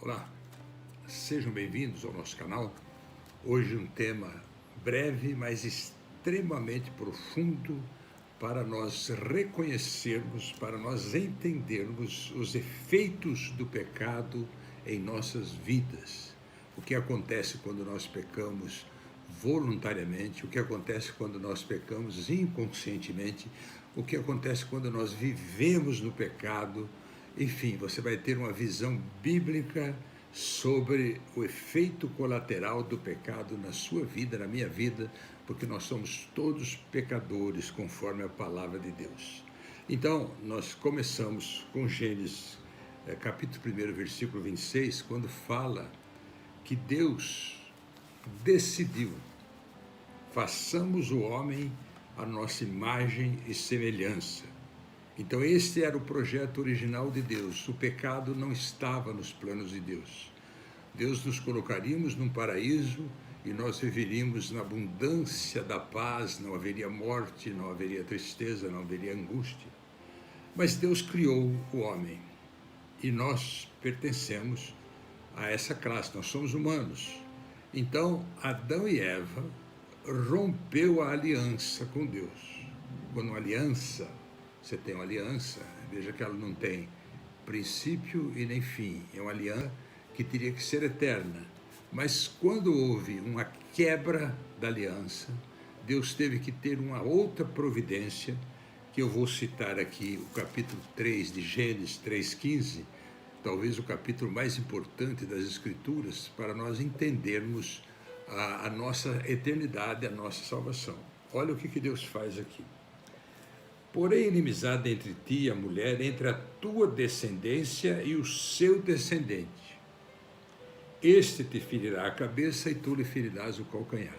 Olá, sejam bem-vindos ao nosso canal. Hoje um tema breve, mas extremamente profundo para nós reconhecermos, para nós entendermos os efeitos do pecado em nossas vidas. O que acontece quando nós pecamos voluntariamente, o que acontece quando nós pecamos inconscientemente, o que acontece quando nós vivemos no pecado. Enfim, você vai ter uma visão bíblica sobre o efeito colateral do pecado na sua vida, na minha vida, porque nós somos todos pecadores, conforme a palavra de Deus. Então, nós começamos com Gênesis, capítulo 1, versículo 26, quando fala que Deus decidiu: façamos o homem à nossa imagem e semelhança. Então este era o projeto original de Deus. O pecado não estava nos planos de Deus. Deus nos colocaríamos num paraíso e nós viveríamos na abundância da paz, não haveria morte, não haveria tristeza, não haveria angústia. Mas Deus criou o homem e nós pertencemos a essa classe, nós somos humanos. Então Adão e Eva rompeu a aliança com Deus. Quando uma aliança, você tem uma aliança, veja que ela não tem princípio e nem fim, é uma aliança que teria que ser eterna. Mas quando houve uma quebra da aliança, Deus teve que ter uma outra providência, que eu vou citar aqui, o capítulo 3 de Gênesis 3,15, talvez o capítulo mais importante das Escrituras, para nós entendermos a nossa eternidade, a nossa salvação. Olha o que Deus faz aqui. Porém, inimizade entre ti e a mulher, entre a tua descendência e o seu descendente. Este te ferirá a cabeça e tu lhe ferirás o calcanhar.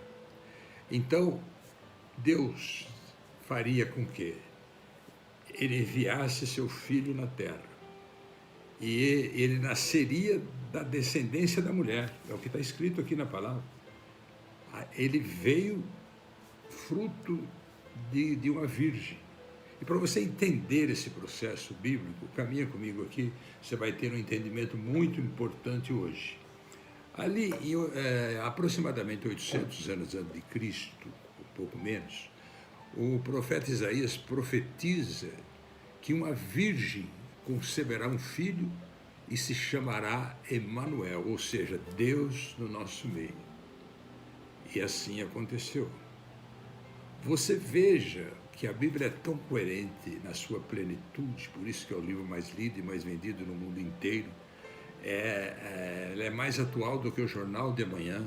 Então, Deus faria com que ele enviasse seu filho na terra. E ele nasceria da descendência da mulher. É o que está escrito aqui na palavra. Ele veio fruto de uma virgem. E para você entender esse processo bíblico, caminha comigo aqui, você vai ter um entendimento muito importante hoje. Ali, aproximadamente 800 anos antes de Cristo, um pouco menos, o profeta Isaías profetiza que uma virgem conceberá um filho e se chamará Emanuel, ou seja, Deus no nosso meio. E assim aconteceu. Você veja que a Bíblia é tão coerente na sua plenitude, por isso que é o livro mais lido e mais vendido no mundo inteiro. Ela é mais atual do que o jornal de amanhã.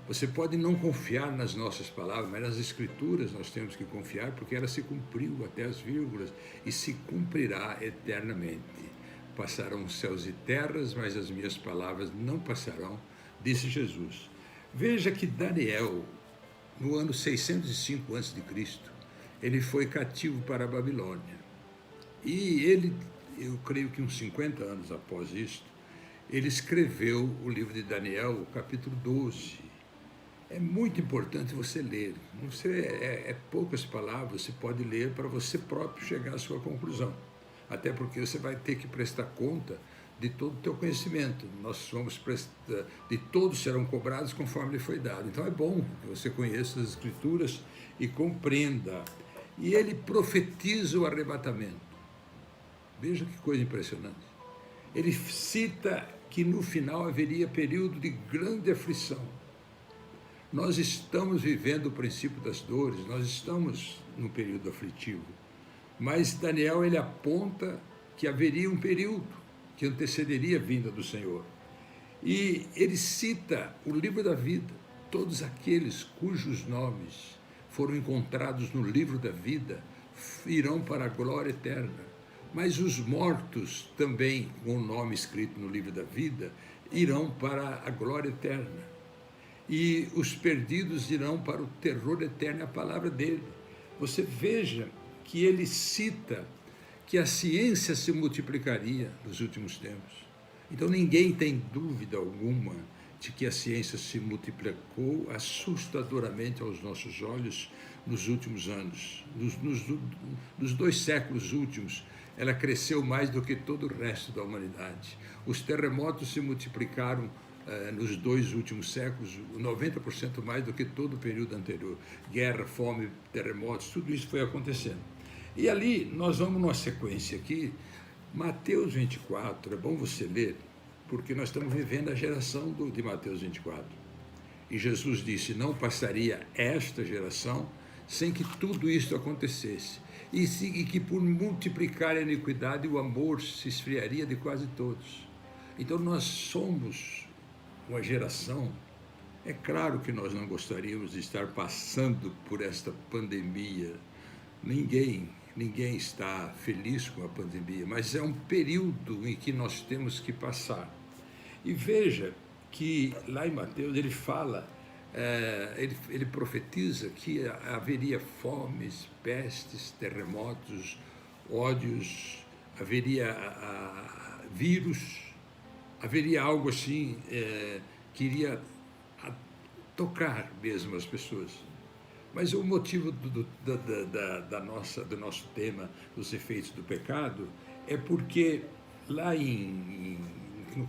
Você pode não confiar nas nossas palavras, mas nas Escrituras nós temos que confiar, porque ela se cumpriu até as vírgulas e se cumprirá eternamente. Passarão os céus e terras, mas as minhas palavras não passarão, disse Jesus. Veja que Daniel, no ano 605 a.C., ele foi cativo para a Babilônia. E ele, eu creio que uns 50 anos após isto, ele escreveu o livro de Daniel, o capítulo 12. É muito importante você ler. É poucas palavras, você pode ler para você próprio chegar à sua conclusão. Até porque você vai ter que prestar conta de todo o teu conhecimento. Nós vamos prestar, de todos serão cobrados conforme lhe foi dado. Então é bom que você conheça as Escrituras e compreenda. E ele profetiza o arrebatamento. Veja que coisa impressionante. Ele cita que no final haveria período de grande aflição. Nós estamos vivendo o princípio das dores, nós estamos no período aflitivo. Mas Daniel, ele aponta que haveria um período que antecederia a vinda do Senhor. E ele cita o livro da vida, todos aqueles cujos nomes foram encontrados no livro da vida irão para a glória eterna. Mas os mortos também, com o nome escrito no livro da vida, irão para a glória eterna. E os perdidos irão para o terror eterno, é a palavra dele. Você veja que ele cita que a ciência se multiplicaria nos últimos tempos. Então ninguém tem dúvida alguma de que a ciência se multiplicou assustadoramente aos nossos olhos nos últimos anos. Nos 2 séculos últimos, ela cresceu mais do que todo o resto da humanidade. Os terremotos se multiplicaram nos 2 últimos séculos, 90% mais do que todo o período anterior. Guerra, fome, terremotos, tudo isso foi acontecendo. E ali, nós vamos numa sequência aqui, Mateus 24, é bom você ler, porque nós estamos vivendo a geração de Mateus 24. E Jesus disse, não passaria esta geração sem que tudo isso acontecesse. E que por multiplicar a iniquidade, o amor se esfriaria de quase todos. Então nós somos uma geração, é claro que nós não gostaríamos de estar passando por esta pandemia. Ninguém está feliz com a pandemia, mas é um período em que nós temos que passar. E veja que lá em Mateus ele fala, ele profetiza que haveria fomes, pestes, terremotos, ódios, haveria vírus, haveria algo assim que iria tocar mesmo as pessoas. Mas o motivo do nosso tema, dos efeitos do pecado, é porque lá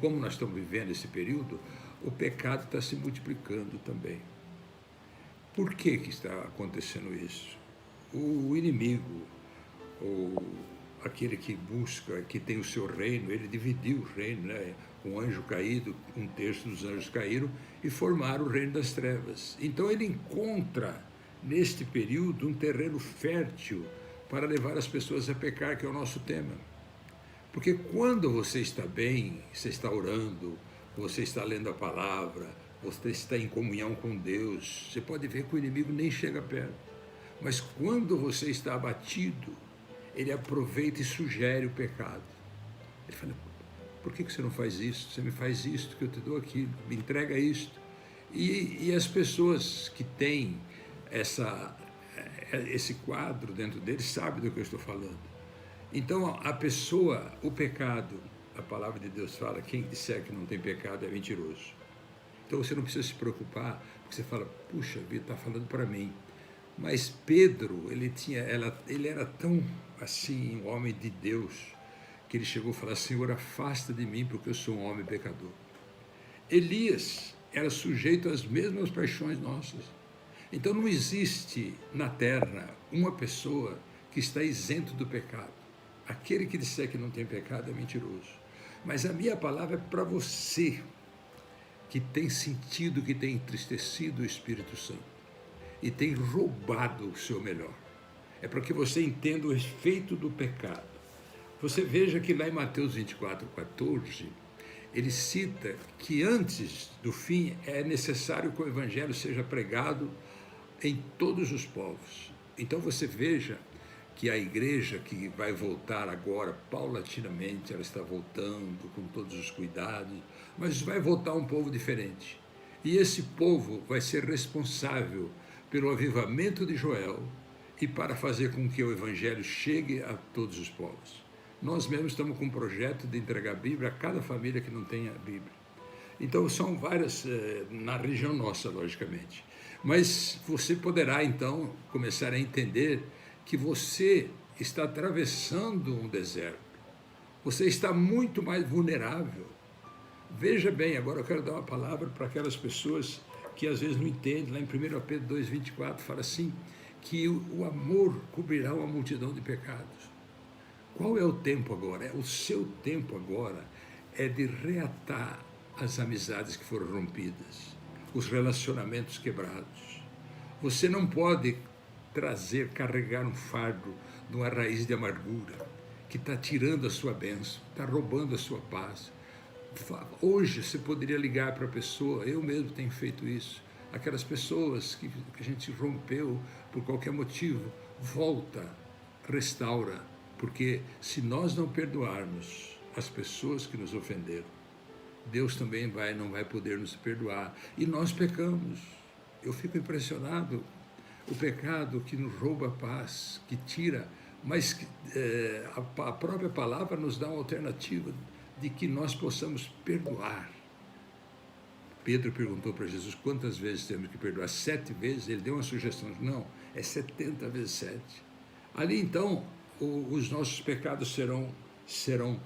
como nós estamos vivendo esse período, o pecado está se multiplicando também. Por que está acontecendo isso? O inimigo, ou aquele que busca, que tem o seu reino, ele dividiu o reino, né? Um anjo caído, 1/3 dos anjos caíram e formaram o reino das trevas. Então ele encontra neste período um terreno fértil para levar as pessoas a pecar, que é o nosso tema. Porque quando você está bem, você está orando, você está lendo a palavra, você está em comunhão com Deus, você pode ver que o inimigo nem chega perto. Mas quando você está abatido, ele aproveita e sugere o pecado. Ele fala, por que você não faz isso? Você me faz isto, que eu te dou aquilo, me entrega isto. E as pessoas que têm esse quadro dentro deles sabem do que eu estou falando. Então, a pessoa, o pecado, a palavra de Deus fala, quem disser que não tem pecado é mentiroso. Então, você não precisa se preocupar, porque você fala, puxa vida, está falando para mim. Mas Pedro, ele era tão, assim, um homem de Deus, que ele chegou a falar, Senhor, afasta de mim, porque eu sou um homem pecador. Elias era sujeito às mesmas paixões nossas. Então, não existe na terra uma pessoa que está isento do pecado. Aquele que disser que não tem pecado é mentiroso. Mas a minha palavra é para você que tem sentido, que tem entristecido o Espírito Santo e tem roubado o seu melhor. É para que você entenda o efeito do pecado. Você veja que lá em Mateus 24:14, ele cita que antes do fim é necessário que o Evangelho seja pregado em todos os povos. Então você veja que a igreja que vai voltar agora, paulatinamente, ela está voltando com todos os cuidados, mas vai voltar um povo diferente. E esse povo vai ser responsável pelo avivamento de Joel e para fazer com que o Evangelho chegue a todos os povos. Nós mesmos estamos com um projeto de entregar a Bíblia a cada família que não tenha a Bíblia. Então, são várias, na região nossa, logicamente. Mas você poderá, então, começar a entender que você está atravessando um deserto. Você está muito mais vulnerável. Veja bem, agora eu quero dar uma palavra para aquelas pessoas que às vezes não entendem. Lá em 1 Pedro 2:24 fala assim, que o amor cobrirá uma multidão de pecados. Qual é o tempo agora? O seu tempo agora é de reatar as amizades que foram rompidas, os relacionamentos quebrados. Você não pode carregar um fardo de uma raiz de amargura que está tirando a sua bênção, está roubando a sua paz. Hoje você poderia ligar para a pessoa, eu mesmo tenho feito isso, aquelas pessoas que a gente rompeu por qualquer motivo, volta, restaura, porque se nós não perdoarmos as pessoas que nos ofenderam, Deus também não vai poder nos perdoar. E nós pecamos. Eu fico impressionado. O pecado que nos rouba a paz, que tira, mas a própria palavra nos dá uma alternativa de que nós possamos perdoar Pedro perguntou para Jesus quantas vezes temos que perdoar. 7 vezes? Ele deu uma sugestão. Não, é 70 vezes 7. Ali então os nossos pecados serão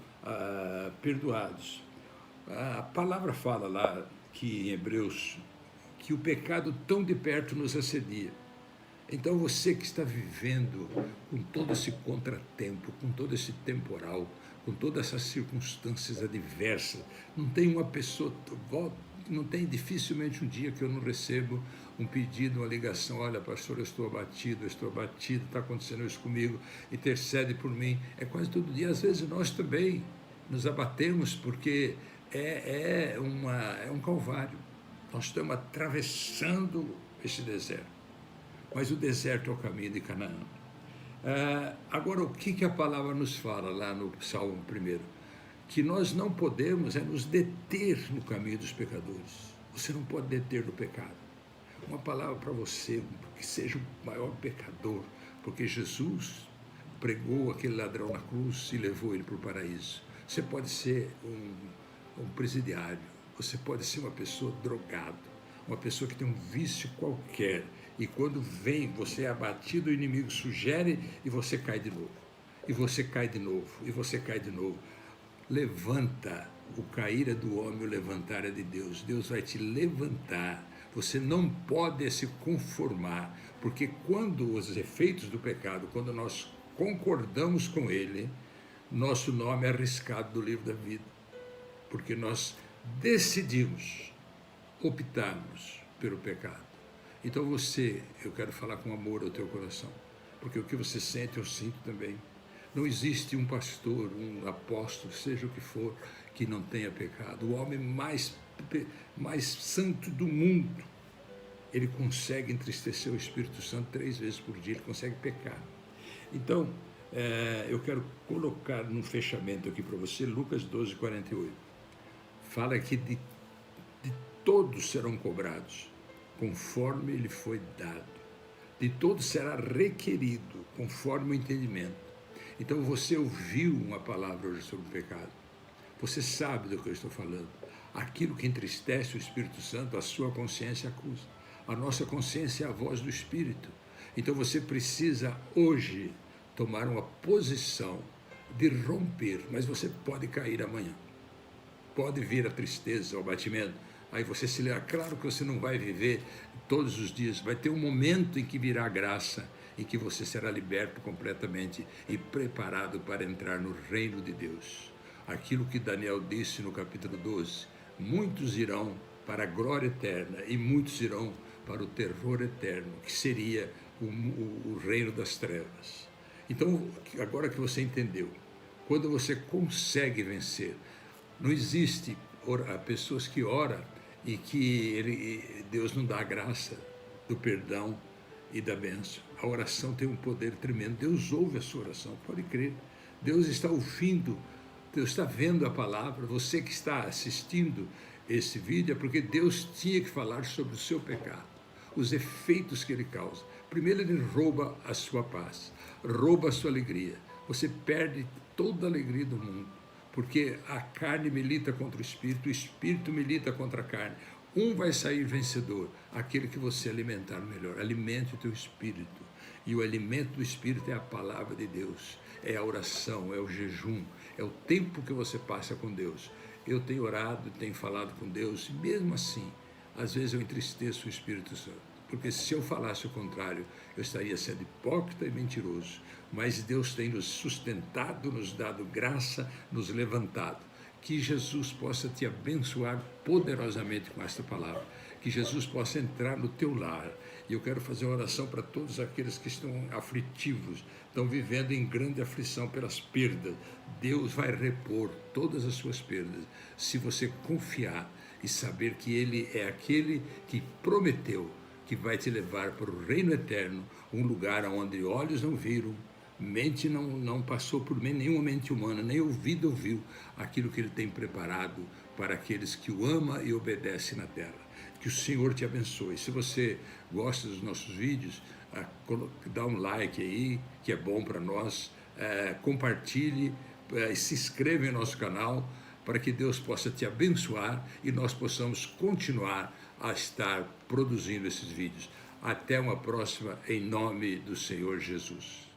perdoados. A palavra fala lá que em Hebreus que o pecado tão de perto nos assedia. Então você que está vivendo com todo esse contratempo, com todo esse temporal, com todas essas circunstâncias adversas, não tem uma pessoa, não tem dificilmente um dia que eu não recebo um pedido, uma ligação: olha, pastor, eu estou abatido, está acontecendo isso comigo, intercede por mim. É quase todo dia. Às vezes nós também nos abatemos porque é um calvário. Nós estamos atravessando esse deserto. Mas o deserto é o caminho de Canaã. Agora, o que a palavra nos fala lá no Salmo 1? Que nós não podemos nos deter no caminho dos pecadores. Você não pode deter no pecado. Uma palavra para você, que seja o maior pecador, porque Jesus pregou aquele ladrão na cruz e levou ele para o paraíso. Você pode ser um presidiário, você pode ser uma pessoa drogada, uma pessoa que tem um vício qualquer, e quando vem, você é abatido, o inimigo sugere e você cai de novo, e você cai de novo, e você cai de novo. Levanta. O cair é do homem, o levantar é de Deus. Deus vai te levantar. Você não pode se conformar, porque quando os efeitos do pecado, quando nós concordamos com ele, nosso nome é arriscado do livro da vida, porque nós decidimos, optarmos pelo pecado. Então eu quero falar com amor ao teu coração, porque o que você sente, eu sinto também. Não existe um pastor, um apóstolo, seja o que for, que não tenha pecado. O homem mais santo do mundo, ele consegue entristecer o Espírito Santo 3 vezes por dia, ele consegue pecar. Então, eu quero colocar no fechamento aqui para você, Lucas 12, 48. Fala que de todos serão cobrados, conforme lhe foi dado. De todos será requerido, conforme o entendimento. Então você ouviu uma palavra hoje sobre o pecado. Você sabe do que eu estou falando. Aquilo que entristece o Espírito Santo, a sua consciência acusa. A nossa consciência é a voz do Espírito. Então você precisa hoje tomar uma posição de romper, mas você pode cair amanhã. Pode vir a tristeza, o abatimento. Aí você se lembra, claro que você não vai viver todos os dias, vai ter um momento em que virá a graça, em que você será liberto completamente e preparado para entrar no reino de Deus. Aquilo que Daniel disse no capítulo 12, muitos irão para a glória eterna e muitos irão para o terror eterno, que seria o reino das trevas. Então, agora que você entendeu, quando você consegue vencer, não existe pessoas que oram e que Deus não dá a graça do perdão e da bênção. A oração tem um poder tremendo. Deus ouve a sua oração, pode crer. Deus está ouvindo, Deus está vendo a palavra. Você que está assistindo esse vídeo é porque Deus tinha que falar sobre o seu pecado, os efeitos que ele causa. Primeiro, ele rouba a sua paz, rouba a sua alegria. Você perde toda a alegria do mundo, porque a carne milita contra o espírito milita contra a carne. Um vai sair vencedor, aquele que você alimentar melhor. Alimente o teu espírito. E o alimento do espírito é a palavra de Deus, é a oração, é o jejum, é o tempo que você passa com Deus. Eu tenho orado, tenho falado com Deus, e mesmo assim, às vezes eu entristeço o Espírito Santo, porque se eu falasse o contrário, eu estaria sendo hipócrita e mentiroso. Mas Deus tem nos sustentado, nos dado graça, nos levantado. Que Jesus possa te abençoar poderosamente com esta palavra, que Jesus possa entrar no teu lar. E eu quero fazer uma oração para todos aqueles que estão aflitivos, estão vivendo em grande aflição pelas perdas. Deus vai repor todas as suas perdas, se você confiar e saber que Ele é aquele que prometeu que vai te levar para o reino eterno, um lugar onde olhos não viram, mente não passou por nenhuma mente humana, nem ouvido ouviu aquilo que Ele tem preparado para aqueles que o amam e obedecem na terra. Que o Senhor te abençoe. Se você gosta dos nossos vídeos, dá um like aí, que é bom para nós, compartilhe, se inscreva em nosso canal, para que Deus possa te abençoar e nós possamos continuar a estar produzindo esses vídeos. Até uma próxima, em nome do Senhor Jesus.